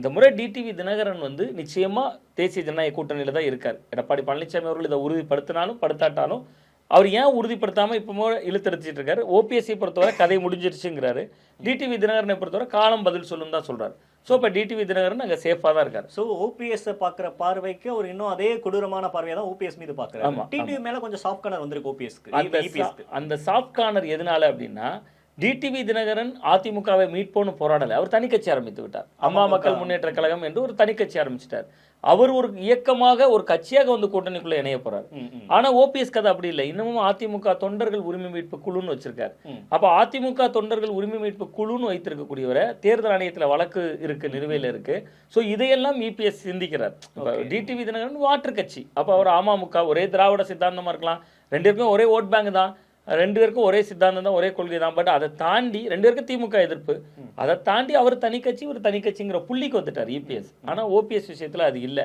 இந்த முறை டிடிவி தினகரன் வந்து நிச்சயமா தேசிய ஜனநாயக கூட்டணியில தான் இருக்கார். எடப்பாடி பழனிசாமி அவர்கள் இதை உறுதிப்படுத்தினாலும் படுத்தாட்டாலும் அவர் ஏன் உறுதிப்படுத்தாம இப்போ இழுத்தடிச்சிட்டு இருக்காரு. ஓபிஎஸ்சி பொறுத்தவரை கதை முடிஞ்சிருச்சுங்கிறாரு. டிடிவி தினகரனை பொறுத்தவரை காலம் பதில் சொல்லும் தான் சொல்றாரு. ஸோ இப்போ டிடிவி தினகரன் அங்கே சேஃபாக தான் இருக்காரு. ஸோ ஓபிஎஸ் பார்க்குற பார்வைக்கு அவர் இன்னும் அதே கொடூரமான பார்வையை தான் ஓபிஎஸ் மீது பார்க்குறாரு. டிடிவி மேல கொஞ்சம் சாஃப்ட் கார்னர் வந்திருக்கு ஓபிஎஸ்க்கு. அந்த சாஃப்ட் கார்னர் எதனால அப்படின்னா டிடிவி தினகரன் அதிமுகவை மீட்போன்னு போராடலை. அவர் தனி கட்சி ஆரம்பித்து விட்டார். அம்மா மக்கள் முன்னேற்ற கழகம் என்று ஒரு தனி கட்சி ஆரம்பிச்சிட்டார். அவர் ஒரு இயக்கமாக ஒரு கட்சியாக வந்து கூட்டணிக்குள்ள இணைய போறார். ஆனா ஓபிஎஸ் கதை அப்படி இல்லை. இன்னமும் அதிமுக தொண்டர்கள் உரிமை மீட்பு குழுன்னு வச்சிருக்காரு. அப்ப அதிமுக தொண்டர்கள் உரிமை மீட்பு குழுன்னு வைத்திருக்கக்கூடியவரை தேர்தல் ஆணையத்துல வழக்கு இருக்கு, நிலுவையில் இருக்கு. ஸோ இதையெல்லாம் இபிஎஸ் சிந்திக்கிறார். டிடிவி தினகரன் மாற்று கட்சி. அப்ப அவர் அமமுக ஒரே திராவிட சித்தாந்தமா இருக்கலாம், ரெண்டு பேருக்கும் ஒரே ஓட் பேங்க் தான், ரெண்டு பேருக்கும் ஒரே சித்தாந்தம் தான், ஒரே கொள்கை தான். பட் அதை தாண்டி ரெண்டு பேருக்கும் திமுக எதிர்ப்பு, அதை தாண்டி அவர் தனி கட்சி ஒரு தனி கட்சிங்கிற புள்ளிக்கு வந்துட்டார் இபிஎஸ். ஆனா ஓபிஎஸ் விஷயத்துல அது இல்லை.